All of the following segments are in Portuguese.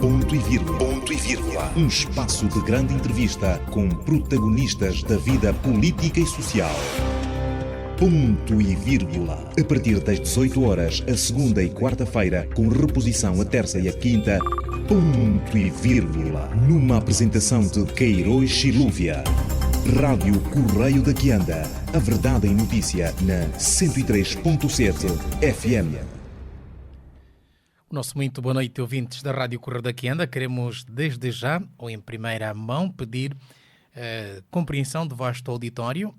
Ponto e vírgula. Ponto e vírgula. Um espaço de grande entrevista com protagonistas da vida política e social. Ponto e vírgula. A partir das 18 horas, a segunda e quarta-feira, com reposição a terça e a quinta. Ponto e vírgula. Numa apresentação de Queiroz Chilúvia. Rádio Correio da Quianda. A verdade em notícia na 103.7 FM. Nosso muito boa noite, ouvintes da Rádio Correio da Quianda. Queremos desde já, ou em primeira mão, pedir compreensão do vasto auditório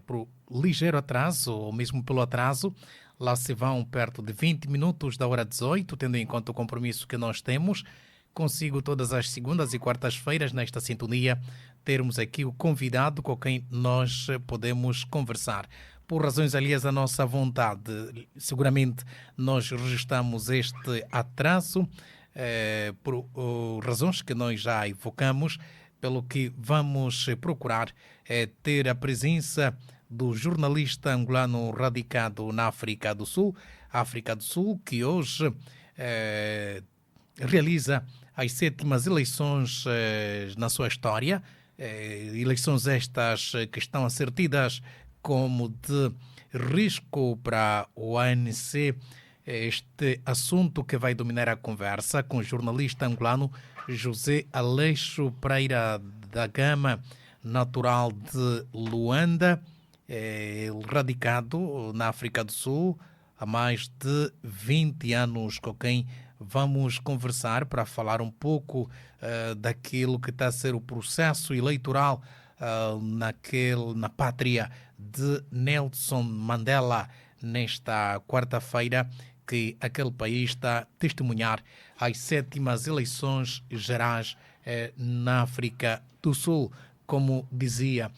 por ligeiro atraso, ou mesmo pelo atraso. Lá se vão perto de 20 minutos da hora 18, tendo em conta o compromisso que nós temos. Consigo todas as segundas e quartas-feiras, nesta sintonia, termos aqui o convidado com quem nós podemos conversar. Por razões alheias à nossa vontade, seguramente nós registramos este atraso por razões que nós já evocamos, pelo que vamos procurar ter a presença do jornalista angolano radicado na África do Sul, que hoje realiza as 7ª eleições na sua história, eleições estas que estão a ser tidas como de risco para o ANC. Este assunto que vai dominar a conversa com o jornalista angolano José Aleixo Pereira da Gama, natural de Luanda, radicado na África do Sul há mais de 20 anos, com quem vamos conversar para falar um pouco daquilo que está a ser o processo eleitoral na pátria de Nelson Mandela, nesta quarta-feira, que aquele país está a testemunhar as 7ª eleições gerais na África do Sul. Como dizia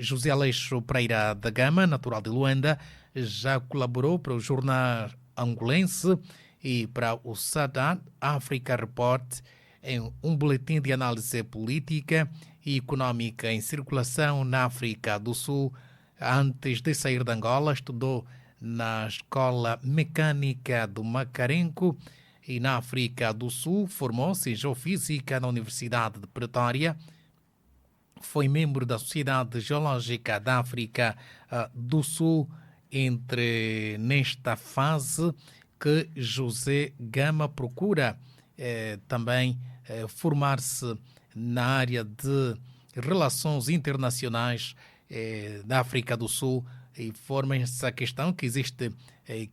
José Aleixo Pereira da Gama, natural de Luanda, já colaborou para o jornal angolense e para o Southern Africa Report em um boletim de análise política e económica em circulação na África do Sul. Antes de sair de Angola, estudou na Escola Mecânica do Macarenco e na África do Sul formou-se em Geofísica na Universidade de Pretória. Foi membro da Sociedade Geológica da África do Sul. Nesta fase que José Gama procura também formar-se na área de relações internacionais da África do Sul, e forma-se a questão que existe,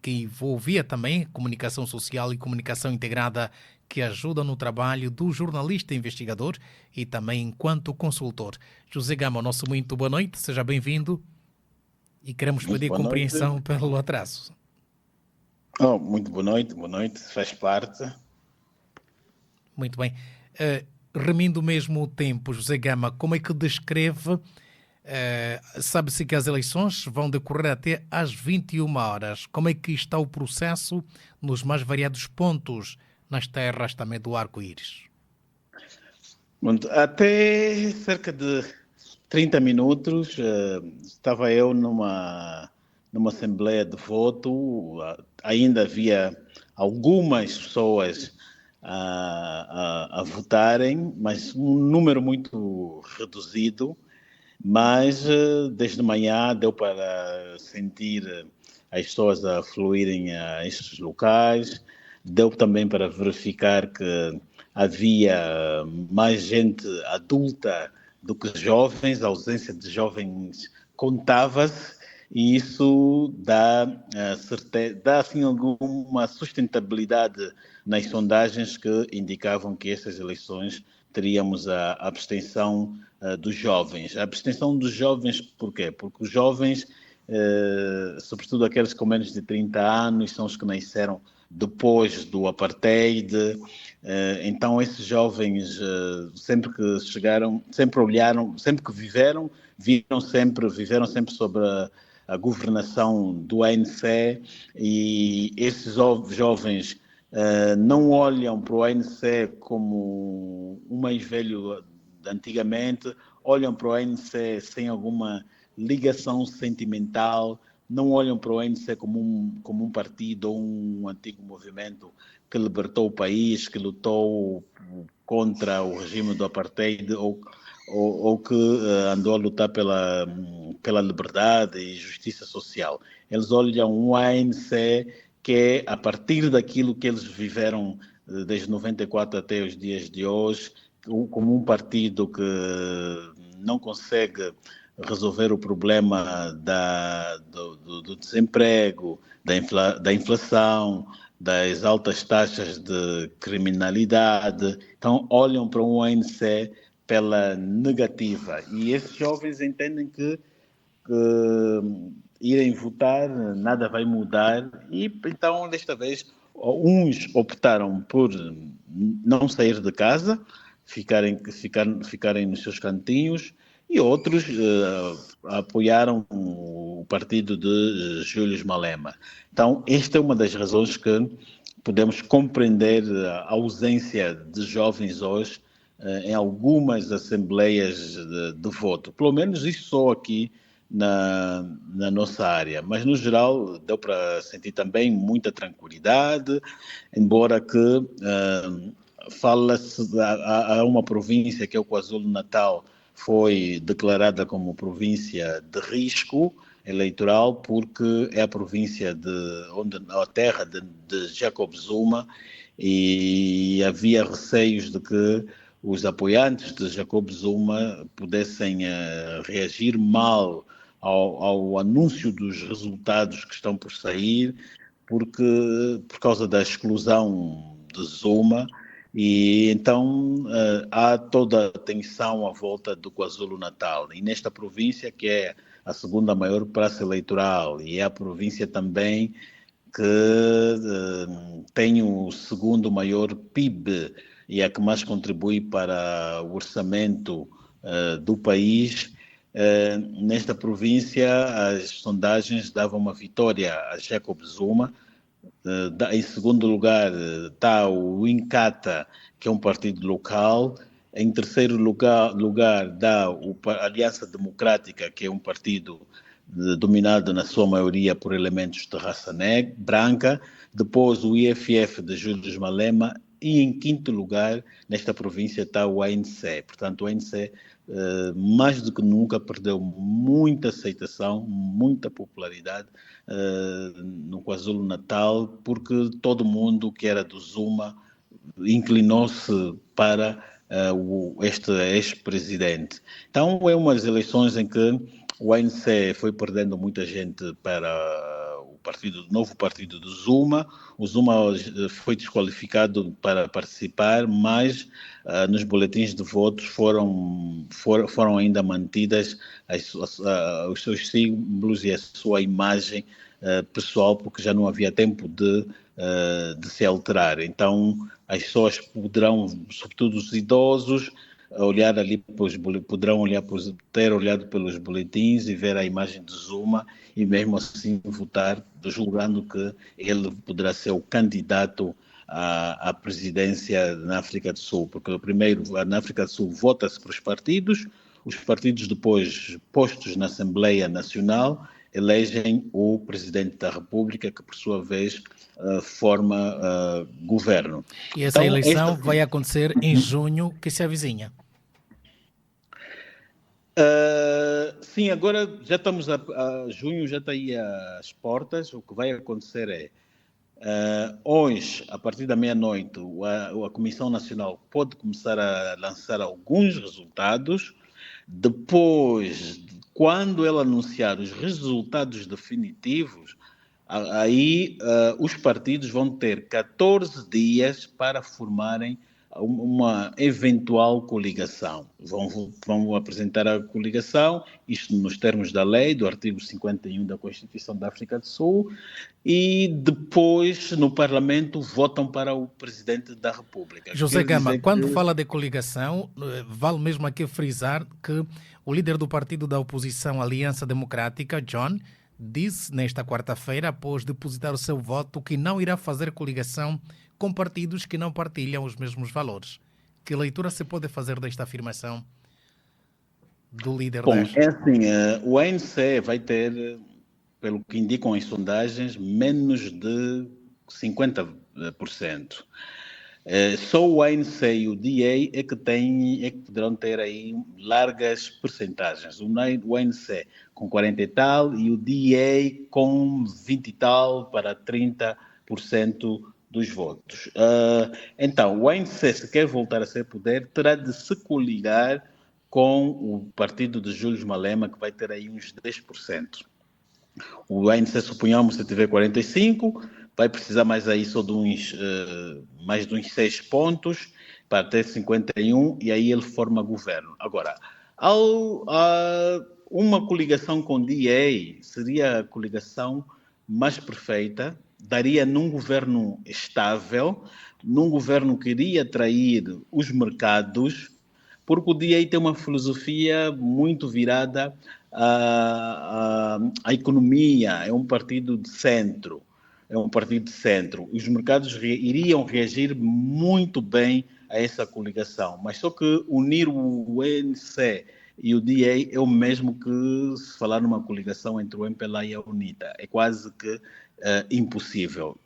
que envolvia também comunicação social e comunicação integrada, que ajuda no trabalho do jornalista investigador e também enquanto consultor. José Gama, nosso muito boa noite, seja bem-vindo e queremos pedir compreensão pelo atraso. Muito boa noite, faz parte. Muito bem. Remindo mesmo o tempo, José Gama, como é que descreve, sabe-se que as eleições vão decorrer até às 21 horas. Como é que está o processo nos mais variados pontos nas terras também do arco-íris? Até cerca de 30 minutos estava eu numa assembleia de voto. Ainda havia algumas pessoas a votarem, mas um número muito reduzido. Mas desde manhã deu para sentir as pessoas a fluírem a estes locais. Deu também para verificar que havia mais gente adulta do que jovens. A ausência de jovens contava-se, e isso dá assim, alguma sustentabilidade nas sondagens que indicavam que estas eleições teríamos a abstenção dos jovens. A abstenção dos jovens, por quê? Porque os jovens, sobretudo aqueles com menos de 30 anos, são os que nasceram depois do apartheid. Então esses jovens sempre que chegaram, sempre olharam, sempre que viveram sempre sobre a governação do ANC, e esses jovens não olham para o ANC como o mais velho de antigamente, olham para o ANC sem alguma ligação sentimental não olham para o ANC como um partido ou um antigo movimento que libertou o país, que lutou contra o regime do apartheid ou que andou a lutar pela liberdade e justiça social. Eles olham o ANC que é, a partir daquilo que eles viveram desde 94 até os dias de hoje, como um partido que não consegue resolver o problema do desemprego, da inflação, das altas taxas de criminalidade. Então, olham para o ANC pela negativa. E esses jovens entendem que irem votar, nada vai mudar. E então, desta vez, uns optaram por não sair de casa, ficarem nos seus cantinhos, e outros apoiaram o partido de Júlio Malema. Então, esta é uma das razões que podemos compreender a ausência de jovens hoje em algumas assembleias de voto. Pelo menos isso só aqui na nossa área. Mas, no geral, deu para sentir também muita tranquilidade, embora que fala-se, há uma província que é o KwaZulu-Natal, foi declarada como província de risco eleitoral porque é a província a terra de Jacob Zuma, e havia receios de que os apoiantes de Jacob Zuma pudessem reagir mal ao anúncio dos resultados que estão por sair, por causa da exclusão de Zuma. E então há toda a tensão à volta do KwaZulu-Natal. E nesta província, que é a segunda maior praça eleitoral e é a província também que tem o segundo maior PIB e é a que mais contribui para o orçamento do país, nesta província as sondagens davam uma vitória a Jacob Zuma. Em segundo lugar está o Inkatha, que é um partido local. Em terceiro lugar dá a Aliança Democrática, que é um partido dominado na sua maioria por elementos de raça branca. Depois o IFF de Júlio Malema. E em quinto lugar, nesta província, está o ANC. Portanto, o ANC, mais do que nunca, perdeu muita aceitação, muita popularidade no KwaZulu-Natal, porque todo mundo que era do Zuma inclinou-se para este ex-presidente. Então, é umas eleições em que o ANC foi perdendo muita gente para o novo partido do Zuma. O Zuma foi desqualificado para participar, mas nos boletins de votos foram ainda mantidas os seus símbolos e a sua imagem pessoal, porque já não havia tempo de se alterar. Então, as pessoas poderão, sobretudo os idosos, ter olhado pelos boletins e ver a imagem de Zuma e mesmo assim votar, julgando que ele poderá ser o candidato à presidência na África do Sul, porque primeiro na África do Sul vota-se para os partidos depois postos na Assembleia Nacional elegem o Presidente da República, que por sua vez forma governo. E essa eleição vai acontecer em junho, que se avizinha. Sim, agora já estamos junho, já está aí às portas. O que vai acontecer é hoje, a partir da meia-noite, a Comissão Nacional pode começar a lançar alguns resultados. Depois, quando ela anunciar os resultados definitivos, aí os partidos vão ter 14 dias para formarem uma eventual coligação. Vão apresentar a coligação, isto nos termos da lei, do artigo 51 da Constituição da África do Sul, e depois, no Parlamento, votam para o Presidente da República. José Gama, quando fala de coligação, vale mesmo aqui frisar que o líder do partido da oposição Aliança Democrática, John, disse nesta quarta-feira, após depositar o seu voto, que não irá fazer coligação com partidos que não partilham os mesmos valores. Que leitura se pode fazer desta afirmação do líder? Bom, é assim, o ANC vai ter pelo que indicam as sondagens, menos de 50%. Só o ANC e o DA é que poderão ter aí largas percentagens. O ANC com 40 e tal e o DA com 20 e tal para 30% dos votos. Então, o ANC, se quer voltar a ser poder, terá de se coligar com o partido de Júlio Malema, que vai ter aí uns 10%. O ANC, suponhamos, se tiver 45, vai precisar mais aí só de mais de uns 6 pontos para ter 51 e aí ele forma governo. Agora, uma coligação com DA seria a coligação mais perfeita, daria num governo estável, num governo que iria atrair os mercados, porque o DA tem uma filosofia muito virada à economia, é um partido de centro. Os mercados iriam reagir muito bem a essa coligação, mas só que unir o ANC e o DA é o mesmo que se falar numa coligação entre o MPLA e a UNITA. É quase que impossível.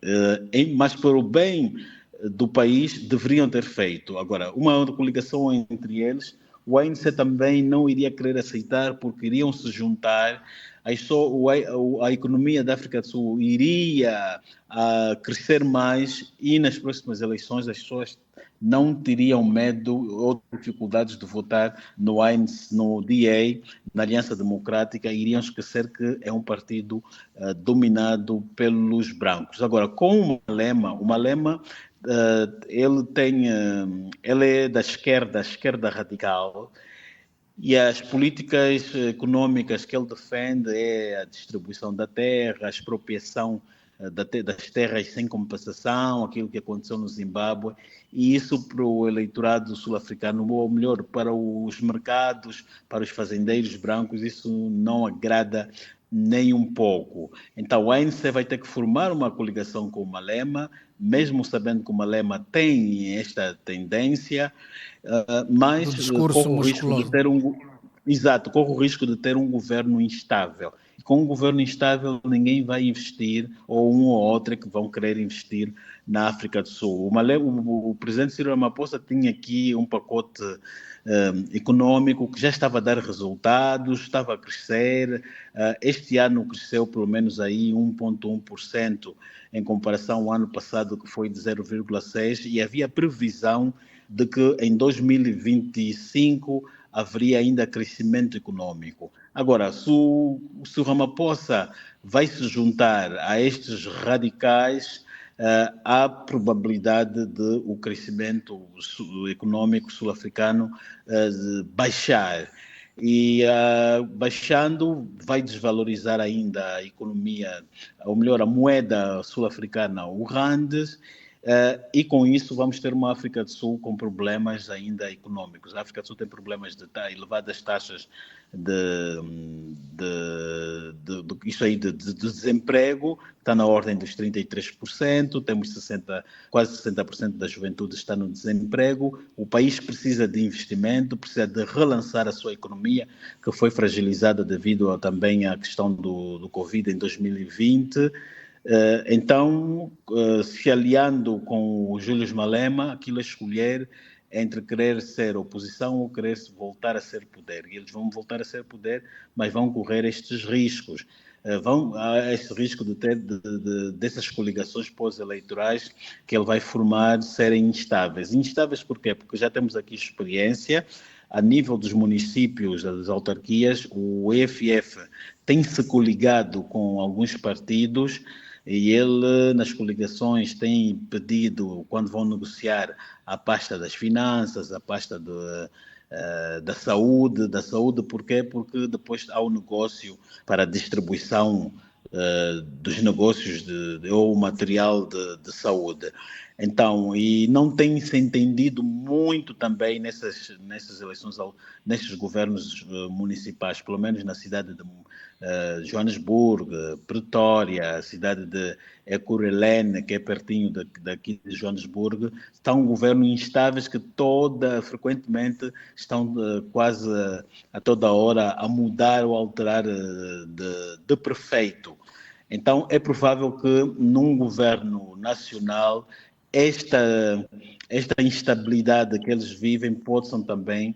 Mas para o bem do país deveriam ter feito. Agora, uma coligação entre eles, o ANC também não iria querer aceitar porque iriam se juntar, aí só a economia da África do Sul iria crescer mais e nas próximas eleições as pessoas não teriam medo ou dificuldades de votar no ANC, no DA, na Aliança Democrática, iriam esquecer que é um partido dominado pelos brancos. Agora, com o Malema ele é da esquerda radical, e as políticas econômicas que ele defende é a distribuição da terra, a expropriação das terras sem compensação, aquilo que aconteceu no Zimbábue, e isso para o eleitorado sul-africano, ou melhor, para os mercados, para os fazendeiros brancos, isso não agrada nem um pouco. Então, a ANC vai ter que formar uma coligação com o Malema, mesmo sabendo que o Malema tem esta tendência, mas corre o risco de ter corre o risco de ter um governo instável. Com um governo instável, ninguém vai investir, ou um ou outro que vão querer investir na África do Sul. O presidente Cyril Ramaphosa tinha aqui um pacote econômico que já estava a dar resultados, estava a crescer. Este ano cresceu pelo menos aí 1,1% em comparação ao ano passado, que foi de 0,6%, e havia previsão de que em 2025 haveria ainda crescimento econômico. Agora, se o Ramaphosa vai se juntar a estes radicais, há probabilidade de o crescimento econômico sul-africano baixar. E baixando vai desvalorizar ainda a economia, ou melhor, a moeda sul-africana, o rand, e com isso vamos ter uma África do Sul com problemas ainda econômicos. A África do Sul tem problemas de elevadas taxas de desemprego, está na ordem dos 33%, temos quase 60% da juventude está no desemprego. O país precisa de investimento, precisa de relançar a sua economia, que foi fragilizada devido também à questão do Covid em 2020. Então, se aliando com o Júlio Malema, aquilo é escolher entre querer ser oposição ou querer voltar a ser poder. E eles vão voltar a ser poder, mas vão correr estes riscos. Há esse risco de ter dessas coligações pós-eleitorais que ele vai formar serem instáveis. Instáveis por quê? Porque já temos aqui experiência. A nível dos municípios, das autarquias, o EFF tem-se coligado com alguns partidos, e ele, nas coligações, tem pedido, quando vão negociar, a pasta das finanças, a pasta da saúde, porquê? Porque depois há o negócio para a distribuição dos negócios ou material de saúde. Então, e não tem se entendido muito também nessas eleições, nesses governos municipais, pelo menos na cidade de Joanesburgo, Pretória, a cidade de Ekurhuleni, que é pertinho daqui de Joanesburgo, está um governo instáveis que frequentemente estão quase a toda hora a mudar ou alterar de prefeito. Então, é provável que num governo nacional esta instabilidade que eles vivem pode também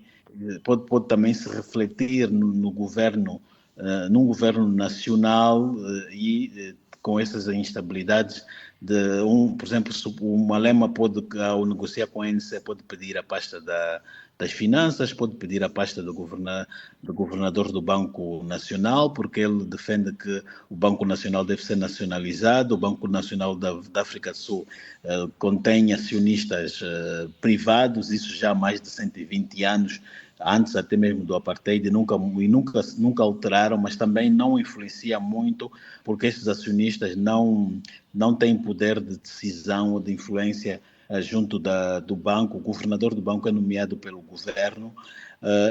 se refletir no governo, num governo nacional e com essas instabilidades por exemplo, o Malema pode, ao negociar com a ANC, pode pedir a pasta das finanças, pode pedir a pasta do governador do Banco Nacional, porque ele defende que o Banco Nacional deve ser nacionalizado. O Banco Nacional da África do Sul contém acionistas privados, isso já há mais de 120 anos, antes até mesmo do apartheid, nunca alteraram, mas também não influencia muito, porque esses acionistas não têm poder de decisão ou de influência junto do banco. O governador do banco é nomeado pelo governo,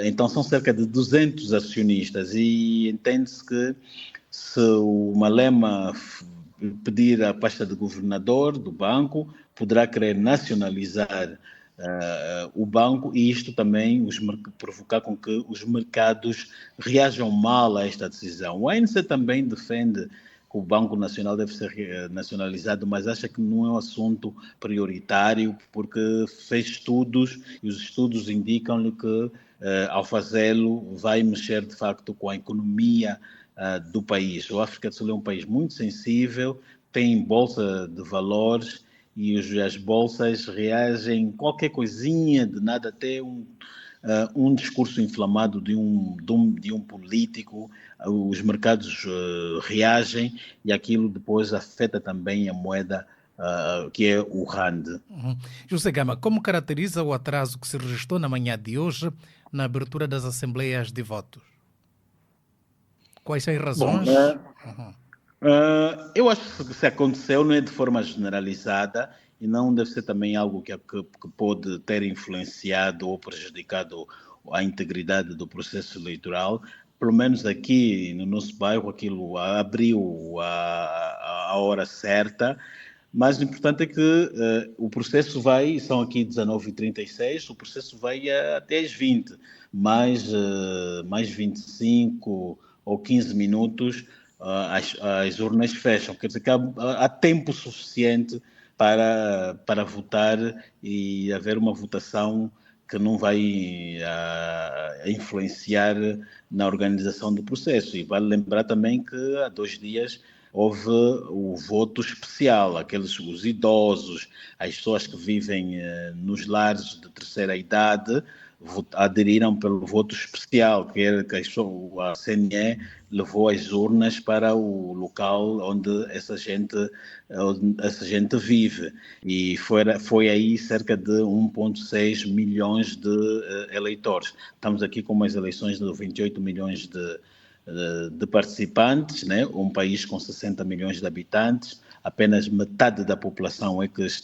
então são cerca de 200 acionistas, e entende-se que se o Malema pedir a pasta de governador do banco, poderá querer nacionalizar o banco, e isto também provocar com que os mercados reajam mal a esta decisão. O ANC também defende que o Banco Nacional deve ser nacionalizado, mas acha que não é um assunto prioritário, porque fez estudos e os estudos indicam-lhe que, ao fazê-lo, vai mexer de facto com a economia do país. A África do Sul é um país muito sensível, tem bolsa de valores, e as bolsas reagem qualquer coisinha de nada, até um discurso inflamado de um político, os mercados reagem, e aquilo depois afeta também a moeda que é o rand. José Gama, como caracteriza o atraso que se registrou na manhã de hoje na abertura das assembleias de votos? Quais são as razões? Eu acho que se aconteceu não é de forma generalizada e não deve ser também algo que pode ter influenciado ou prejudicado a integridade do processo eleitoral. Pelo menos aqui no nosso bairro aquilo abriu a hora certa, mas o importante é que o processo são aqui 19h36, o processo vai até às 20, mais 25 ou 15 minutos, as urnas fecham, quer dizer que há tempo suficiente para votar e haver uma votação que não vai influenciar na organização do processo. E vale lembrar também que há 2 dias houve o voto especial, os idosos, as pessoas que vivem nos lares de terceira idade, aderiram pelo voto especial, que era que a CNE levou as urnas para o local onde essa gente vive, e foi aí cerca de 1,6 milhões de eleitores. Estamos aqui com umas eleições de 28 milhões de participantes, né? Um país com 60 milhões de habitantes, apenas metade da população é que se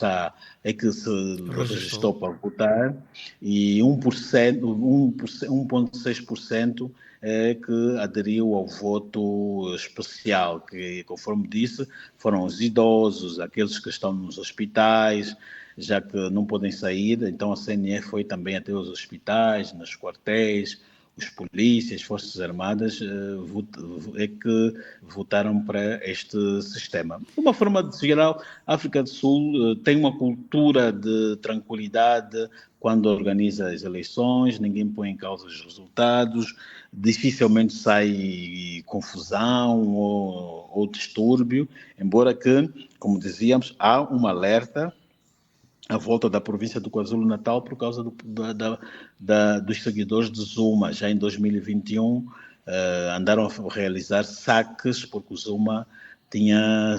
registrou para votar, e 1,6% é que aderiu ao voto especial, que, conforme disse, foram os idosos, aqueles que estão nos hospitais, já que não podem sair. Então a CNE foi também até os hospitais, nos quartéis, os polícias, Forças Armadas é que votaram para este sistema. De uma forma geral, a África do Sul tem uma cultura de tranquilidade quando organiza as eleições, ninguém põe em causa os resultados, dificilmente sai confusão ou distúrbio, embora que, como dizíamos, há um alerta à volta da província do KwaZulu-Natal por causa dos seguidores de Zuma. Já em 2021 andaram a realizar saques porque o Zuma tinha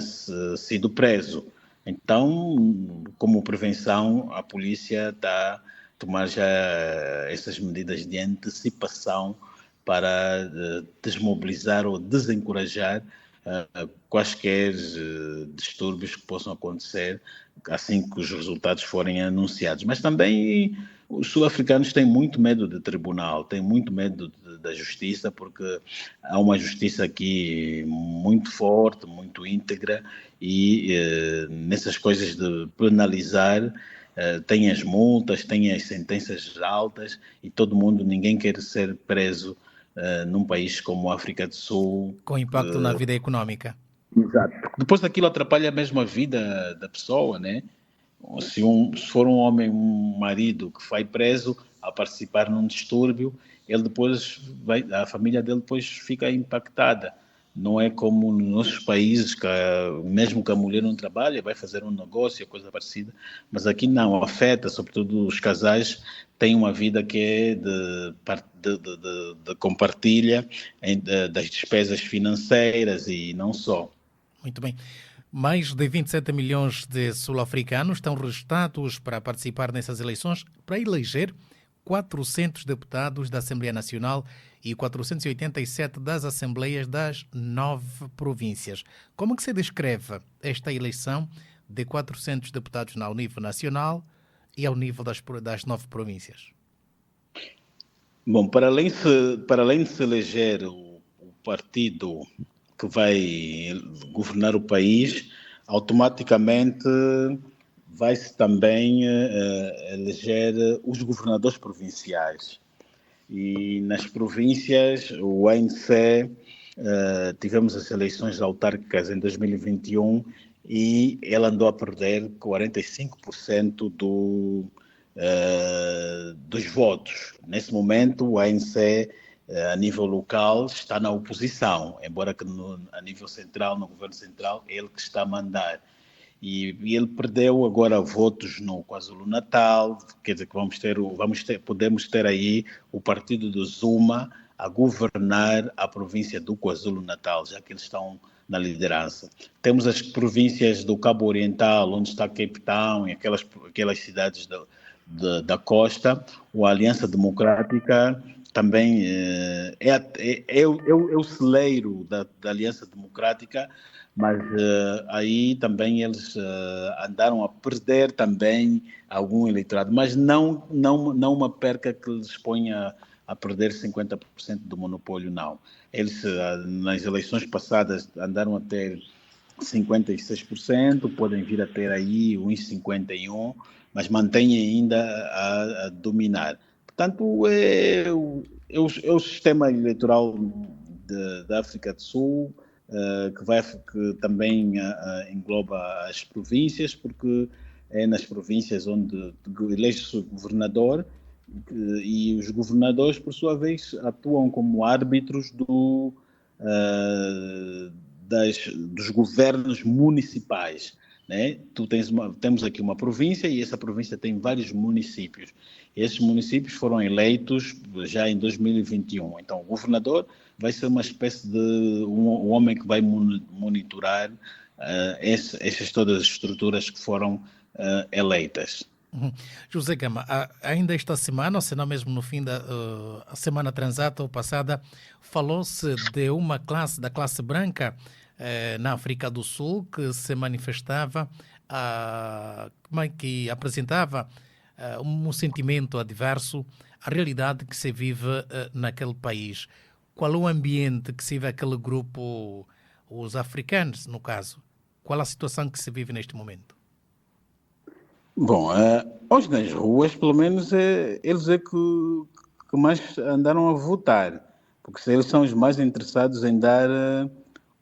sido preso. Então, como prevenção, a polícia está a tomar já essas medidas de antecipação para desmobilizar ou desencorajar quaisquer distúrbios que possam acontecer assim que os resultados forem anunciados. Mas também os sul-africanos têm muito medo do tribunal, têm muito medo da justiça, porque há uma justiça aqui muito forte, muito íntegra, e nessas coisas de penalizar, tem as multas, tem as sentenças altas, e ninguém quer ser preso num país como a África do Sul. Com impacto na vida econômica. Exato. Depois daquilo atrapalha mesmo a vida da pessoa, né? Se for um homem, um marido que vai preso a participar num distúrbio, ele depois a família dele depois fica impactada. Não é como nos nossos países, que mesmo que a mulher não trabalha, vai fazer um negócio, coisa parecida, mas aqui não, afeta, sobretudo os casais, têm uma vida que é de compartilha das despesas financeiras e não só. Muito bem. Mais de 27 milhões de sul-africanos estão registrados para participar nessas eleições para eleger 400 deputados da Assembleia Nacional e 487 das Assembleias das 9 províncias. Como que se descreve esta eleição de 400 deputados ao nível nacional e ao nível das 9 províncias? Bom, para além de se eleger o partido que vai governar o país, automaticamente vai-se também eleger os governadores provinciais. E nas províncias, o ANC, tivemos as eleições autárquicas em 2021 e ele andou a perder 45% dos votos. Nesse momento, o ANC, a nível local, está na oposição, embora que a nível central, no governo central, ele que está a mandar. E ele perdeu agora votos no KwaZulu-Natal, quer dizer que podemos ter aí o partido do Zuma a governar a província do KwaZulu-Natal, já que eles estão na liderança. Temos as províncias do Cabo Oriental, onde está Cape Town e aquelas cidades da costa. A Aliança Democrática também é o celeiro da Aliança Democrática, mas aí também eles andaram a perder também algum eleitorado, mas não uma perca que lhes ponha a perder 50% do monopólio, não. Eles, nas eleições passadas, andaram a ter 56%, podem vir a ter aí uns 51%, mas mantêm ainda a dominar. Portanto, é o sistema eleitoral da África do Sul, que também engloba as províncias, porque é nas províncias onde elege-se o governador, e os governadores, por sua vez, atuam como árbitros dos governos municipais. Né? Temos aqui uma província e essa província tem vários municípios. Esses municípios foram eleitos já em 2021. Então, o governador vai ser uma espécie de um homem que vai monitorar essas todas as estruturas que foram eleitas. José Gama, ainda esta semana, ou se não mesmo no fim da semana transata ou passada, falou-se de uma classe, da classe branca na África do Sul, que se manifestava, que apresentava um sentimento adverso à realidade que se vive naquele país. Qual é o ambiente que se vive aquele grupo, os africanos, no caso? Qual a situação que se vive neste momento? Bom, hoje nas ruas, pelo menos, eles é que mais andaram a votar, porque eles são os mais interessados em dar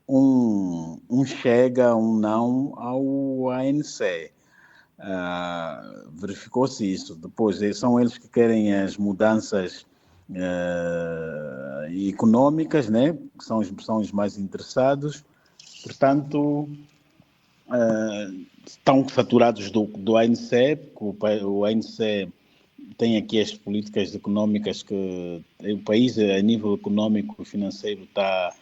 um chega, um não ao ANC. Verificou-se isso. Depois, são eles que querem as mudanças económicas, né? Que são os mais interessados. Portanto, estão saturados do ANC, porque o ANC tem aqui as políticas económicas que o país, a nível económico e financeiro, está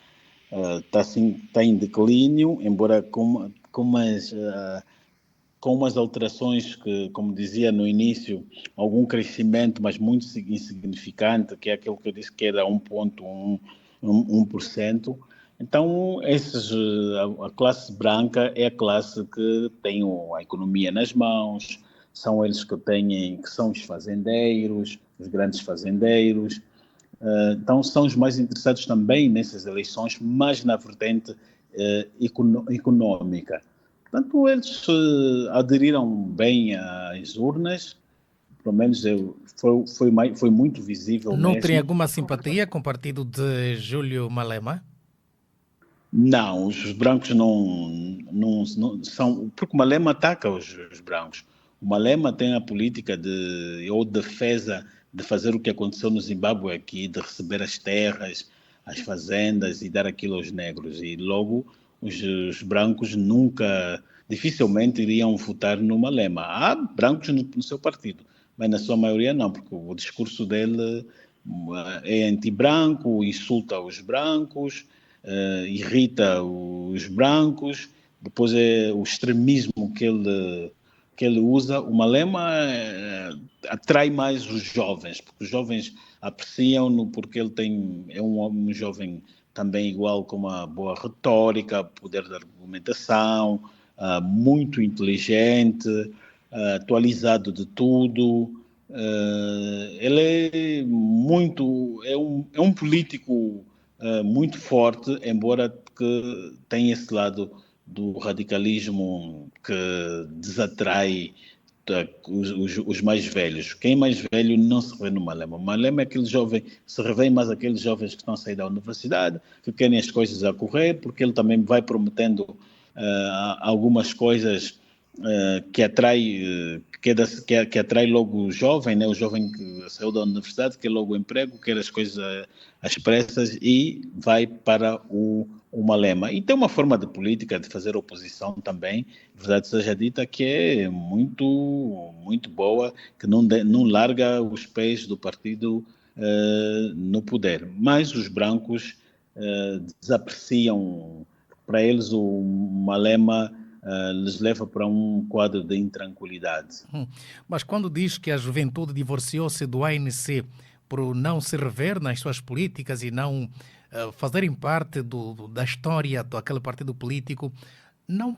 em declínio, embora com umas alterações que, como dizia no início, algum crescimento, mas muito insignificante, que é aquilo que eu disse que era 1,1%. Então, a classe branca é a classe que tem a economia nas mãos, são eles que são os fazendeiros, os grandes fazendeiros. Então, são os mais interessados também nessas eleições, mas na vertente econômica. Portanto, eles aderiram bem às urnas, pelo menos foi muito visível. Não mesmo. tem alguma simpatia com o partido de Júlio Malema? Não, os brancos não são. Porque o Malema ataca os brancos. O Malema tem a política ou defesa de fazer o que aconteceu no Zimbábue aqui, de receber as terras, as fazendas e dar aquilo aos negros. E logo os brancos dificilmente iriam votar no Malema. Há brancos no seu partido, mas na sua maioria não, porque o discurso dele é anti-branco, insulta os brancos, irrita os brancos, depois é o extremismo que ele usa. O Malema atrai mais os jovens, porque os jovens apreciam-no porque ele é um jovem também igual com uma boa retórica, poder de argumentação, muito inteligente, atualizado de tudo. Ele é um político muito forte, embora que tenha esse lado do radicalismo que desatrai os mais velhos. Quem é mais velho não se revê no Malema. O Malema é aquele jovem, se revê mais aqueles jovens que estão a sair da universidade, que querem as coisas a correr, porque ele também vai prometendo algumas coisas que atrai logo o jovem, né? O jovem que saiu da universidade, quer logo o emprego, quer as coisas às pressas e vai para o Malema. E tem uma forma de política de fazer oposição também, verdade seja dita, que é muito, muito boa, que não larga os pés do partido no poder. Mas os brancos desapreciam, para eles o Malema lhes leva para um quadro de intranquilidade. Mas quando diz que a juventude divorciou-se do ANC por não se rever nas suas políticas e não fazerem parte da história daquele partido político, não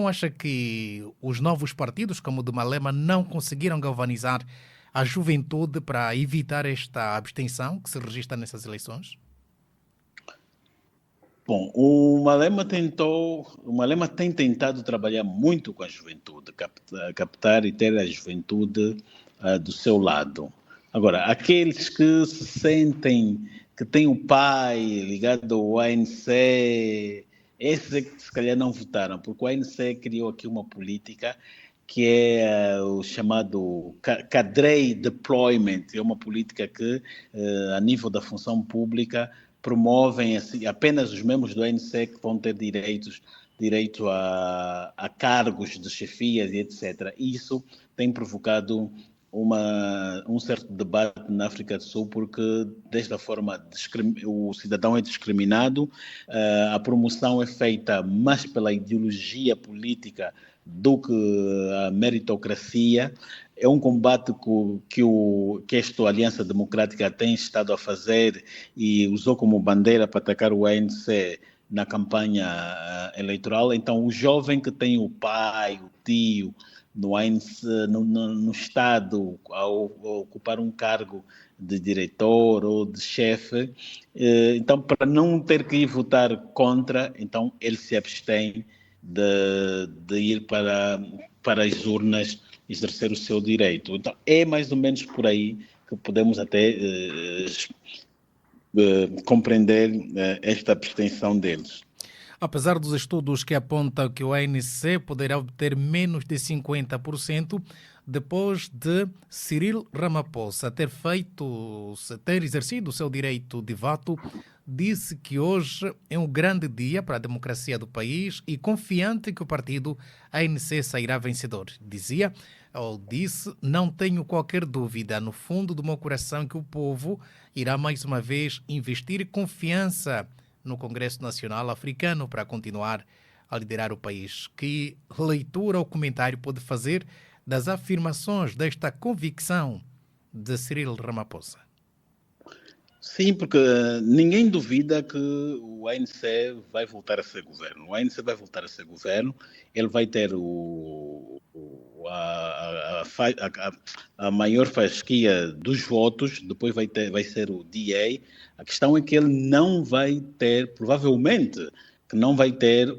acha que os novos partidos, como o do Malema, não conseguiram galvanizar a juventude para evitar esta abstenção que se registra nessas eleições? Bom, o Malema tem tentado trabalhar muito com a juventude, captar e ter a juventude do seu lado. Agora, aqueles que se sentem que têm o pai ligado ao ANC, esses é que se calhar não votaram, porque o ANC criou aqui uma política que é o chamado cadre deployment, é uma política que, a nível da função pública, promovem assim, apenas os membros do ANC que vão ter direito a cargos de chefias e etc. Isso tem provocado um certo debate na África do Sul, porque desta forma o cidadão é discriminado, a promoção é feita mais pela ideologia política do que a meritocracia. É um combate que esta Aliança Democrática tem estado a fazer e usou como bandeira para atacar o ANC na campanha eleitoral. Então, o jovem que tem o pai, o tio, no ANC, no Estado, ao ocupar um cargo de diretor ou de chefe, então, para não ter que ir votar contra, então ele se abstém de ir para as urnas exercer o seu direito. Então, é mais ou menos por aí que podemos até compreender esta abstenção deles. Apesar dos estudos que apontam que o ANC poderá obter menos de 50% depois de Cyril Ramaphosa ter exercido o seu direito de voto, disse que hoje é um grande dia para a democracia do país e confiante que o partido ANC sairá vencedor. Disse, não tenho qualquer dúvida no fundo do meu coração que o povo irá mais uma vez investir confiança no Congresso Nacional Africano para continuar a liderar o país. Que leitura ou comentário pode fazer das afirmações desta convicção de Cyril Ramaphosa? Sim, porque ninguém duvida que o ANC vai voltar a ser governo. O ANC vai voltar a ser governo, ele vai ter a maior fasquia dos votos, depois vai ser o DA. A questão é que ele não vai ter, provavelmente, que não vai ter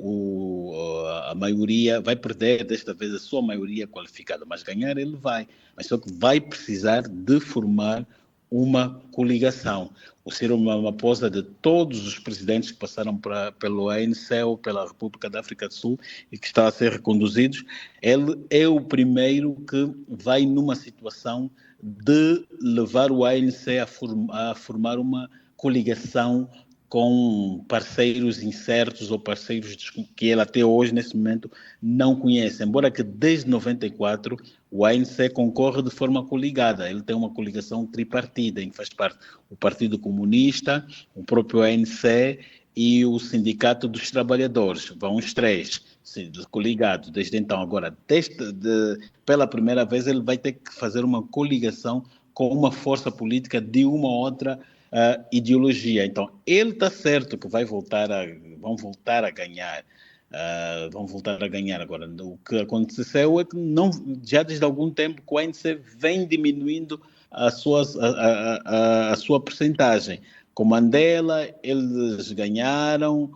a maioria, vai perder desta vez a sua maioria qualificada, mas ganhar ele vai. Mas só que vai precisar de formar uma coligação. O Cyril Ramaphosa, de todos os presidentes que passaram pelo ANC ou pela República da África do Sul e que está a ser reconduzidos, ele é o primeiro que vai numa situação de levar o ANC a formar uma coligação com parceiros incertos ou parceiros que ele até hoje, nesse momento, não conhece. Embora que desde 94 o ANC concorre de forma coligada. Ele tem uma coligação tripartida, em que faz parte o Partido Comunista, o próprio ANC e o Sindicato dos Trabalhadores. Vão os três coligados desde então. Agora, pela primeira vez, ele vai ter que fazer uma coligação com uma força política de uma outra ideologia. Então, ele está certo que vão voltar a ganhar. Vão voltar a ganhar. Agora, o que aconteceu é que já desde algum tempo que o ANC vem diminuindo a sua percentagem. Com Mandela, eles ganharam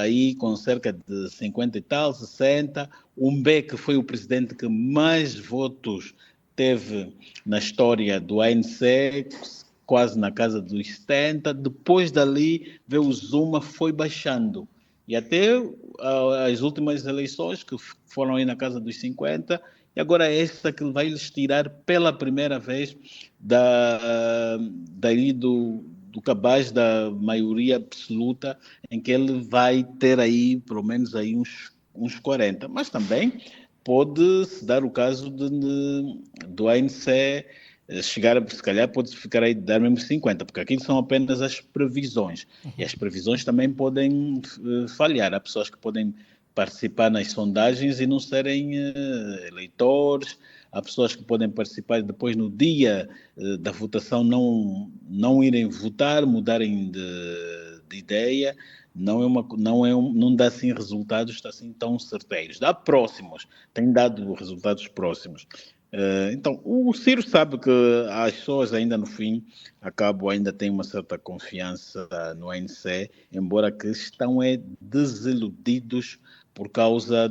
aí com cerca de 50 e tal, 60. O Mbeki foi o presidente que mais votos teve na história do ANC, quase na casa dos 70. Depois dali, veio o Zuma, foi baixando. E até as últimas eleições, que foram aí na casa dos 50, e agora é essa que vai lhes tirar pela primeira vez daí do cabaz da maioria absoluta, em que ele vai ter aí, pelo menos, aí uns 40. Mas também pode-se dar o caso do ANC chegar, se calhar pode ficar aí, dar mesmo 50, porque aquilo são apenas as previsões. E as previsões também podem falhar. Há pessoas que podem participar nas sondagens e não serem eleitores. Há pessoas que podem participar e depois no dia da votação não irem votar, mudarem de ideia. Não dá assim resultados assim tão certeiros. Dá próximos, tem dado resultados próximos. Então, o Ciro sabe que as pessoas ainda no fim ainda têm uma certa confiança no ANC, embora que estão desiludidos por causa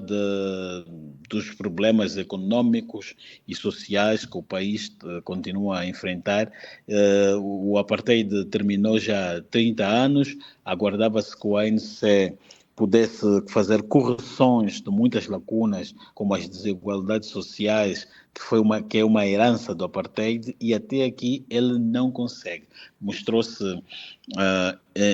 dos problemas econômicos e sociais que o país continua a enfrentar. O apartheid terminou já há 30 anos, aguardava-se que o ANC pudesse fazer correções de muitas lacunas, como as desigualdades sociais, que é uma herança do apartheid, e até aqui ele não consegue. Mostrou-se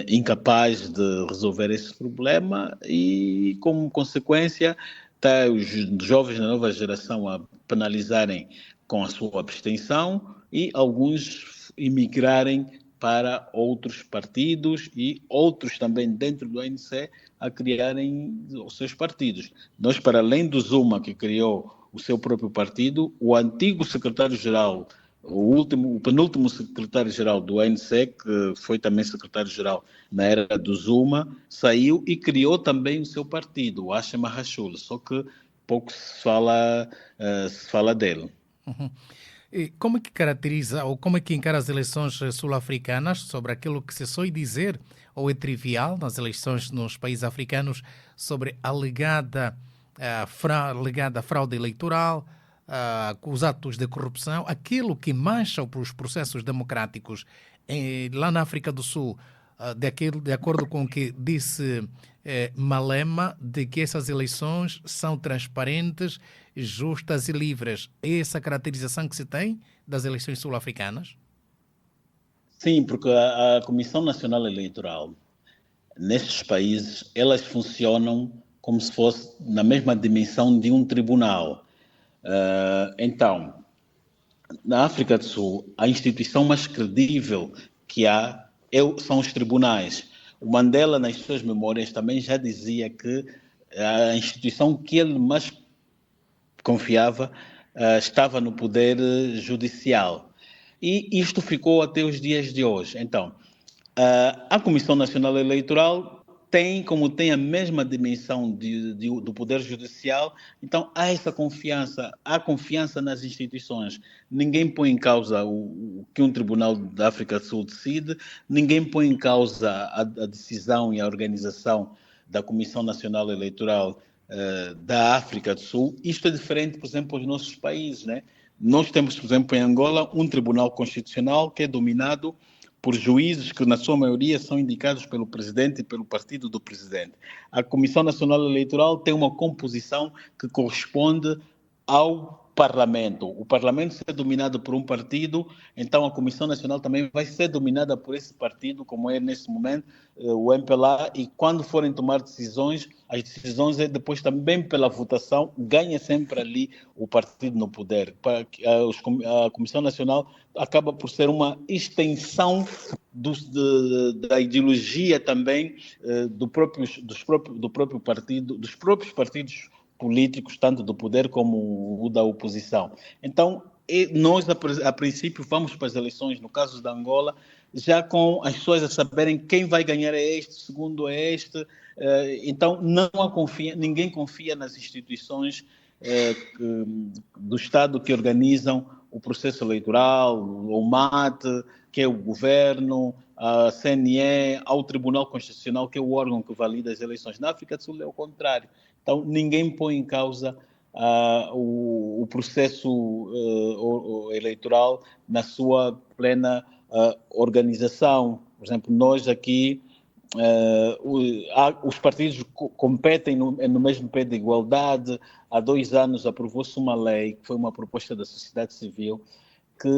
incapaz de resolver esse problema e, como consequência, está os jovens da nova geração a penalizarem com a sua abstenção e alguns imigrarem para outros partidos e outros também dentro do ANC a criarem os seus partidos. Nós, para além do Zuma, que criou o seu próprio partido, o antigo secretário-geral, o penúltimo secretário-geral do ANC, que foi também secretário-geral na era do Zuma, saiu e criou também o seu partido, o Hashem Hashul, só que pouco se fala dele. Uhum. E como é que caracteriza ou como é que encara as eleições sul-africanas sobre aquilo que se soe dizer ou é trivial nas eleições nos países africanos sobre a alegada fraude eleitoral, os atos de corrupção, aquilo que mancha os processos democráticos lá na África do Sul, de acordo com o que disse Malema, de que essas eleições são transparentes, justas e livres. É essa caracterização que se tem das eleições sul-africanas? Sim, porque a Comissão Nacional Eleitoral, nesses países, elas funcionam como se fosse na mesma dimensão de um tribunal. Então, na África do Sul, a instituição mais credível que há são os tribunais. O Mandela, nas suas memórias, também já dizia que a instituição que ele mais confiava estava no poder judicial. E isto ficou até os dias de hoje. Então, a Comissão Nacional Eleitoral tem a mesma dimensão do Poder Judicial, então há essa confiança, há confiança nas instituições. Ninguém põe em causa o que um tribunal da África do Sul decide, ninguém põe em causa a decisão e a organização da Comissão Nacional Eleitoral da África do Sul. Isto é diferente, por exemplo, dos nossos países, né? Nós temos, por exemplo, em Angola, um tribunal constitucional que é dominado por juízes que, na sua maioria, são indicados pelo presidente e pelo partido do presidente. A Comissão Nacional Eleitoral tem uma composição que corresponde ao Parlamento. O Parlamento ser dominado por um partido, então a Comissão Nacional também vai ser dominada por esse partido, como é nesse momento o MPLA, e quando forem tomar decisões, as decisões é depois também pela votação, ganha sempre ali o partido no poder. A Comissão Nacional acaba por ser uma extensão da ideologia também do próprio partido, dos próprios partidos políticos, tanto do poder como o da oposição. Então, nós, a princípio, vamos para as eleições, no caso da Angola, já com as pessoas a saberem quem vai ganhar é este, segundo é este. Então, ninguém confia nas instituições do Estado que organizam o processo eleitoral, o MAT, que é o governo, a CNE, ao Tribunal Constitucional, que é o órgão que valida as eleições. Na África do Sul é o contrário. Então, ninguém põe em causa o processo eleitoral na sua plena organização. Por exemplo, nós aqui, os partidos competem no mesmo pé de igualdade. Há 2 anos aprovou-se uma lei, que foi uma proposta da sociedade civil, que,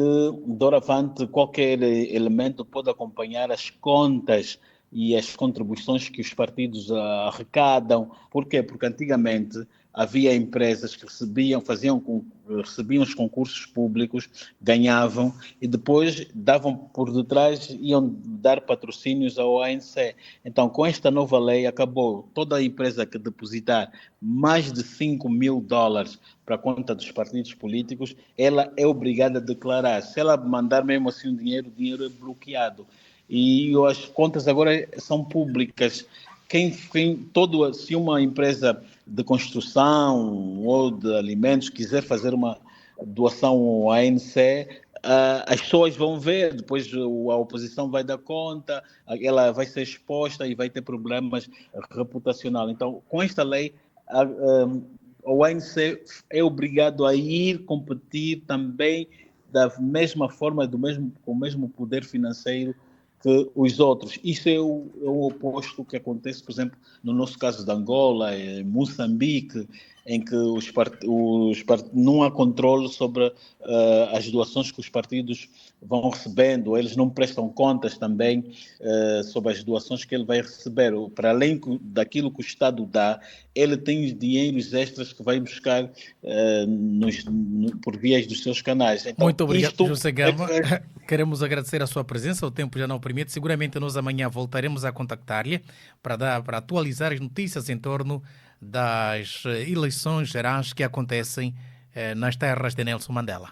doravante, qualquer elemento pode acompanhar as contas e as contribuições que os partidos arrecadam. Por quê? Porque antigamente havia empresas que recebiam os concursos públicos, ganhavam e depois davam por detrás, iam dar patrocínios ao ANC. Então, com esta nova lei, acabou toda a empresa que depositar mais de $5.000 para a conta dos partidos políticos, ela é obrigada a declarar. Se ela mandar mesmo assim o dinheiro é bloqueado. E as contas agora são públicas. Se uma empresa de construção ou de alimentos quiser fazer uma doação ao ANC, as pessoas vão ver, depois a oposição vai dar conta, ela vai ser exposta e vai ter problemas reputacionais. Então, com esta lei, o ANC é obrigado a ir competir também da mesma forma, com o mesmo poder financeiro que os outros. Isso é o oposto que acontece, por exemplo, no nosso caso de Angola, em Moçambique, em que não há controle sobre as doações que os partidos vão recebendo. Eles não prestam contas também sobre as doações que ele vai receber. Para além daquilo que o Estado dá, ele tem os dinheiros extras que vai buscar por vias dos seus canais. Então, muito obrigado, José Gama. Queremos agradecer a sua presença. O tempo já não permite. Seguramente nós amanhã voltaremos a contactar-lhe para atualizar as notícias em torno das eleições gerais que acontecem nas terras de Nelson Mandela.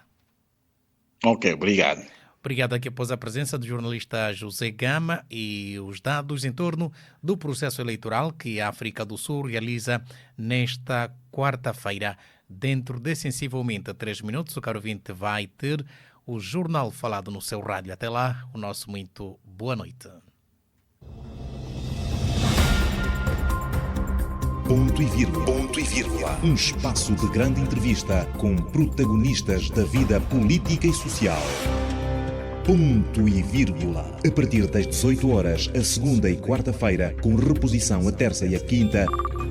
Ok, obrigado. Obrigado aqui após a presença do jornalista José Gama e os dados em torno do processo eleitoral que a África do Sul realiza nesta quarta-feira. Dentro de sensivelmente 3 minutos, o caro ouvinte vai ter o jornal falado no seu rádio. Até lá, o nosso muito boa noite. Ponto e vírgula. Um espaço de grande entrevista com protagonistas da vida política e social. Ponto e vírgula. A partir das 18 horas, a segunda e quarta-feira, com reposição a terça e a quinta.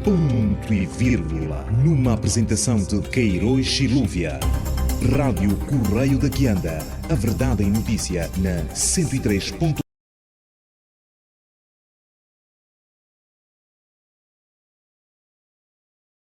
Ponto e vírgula. Numa apresentação de Queiroz Silúvia. Rádio Correio da Quianda. A verdade em notícia na 103.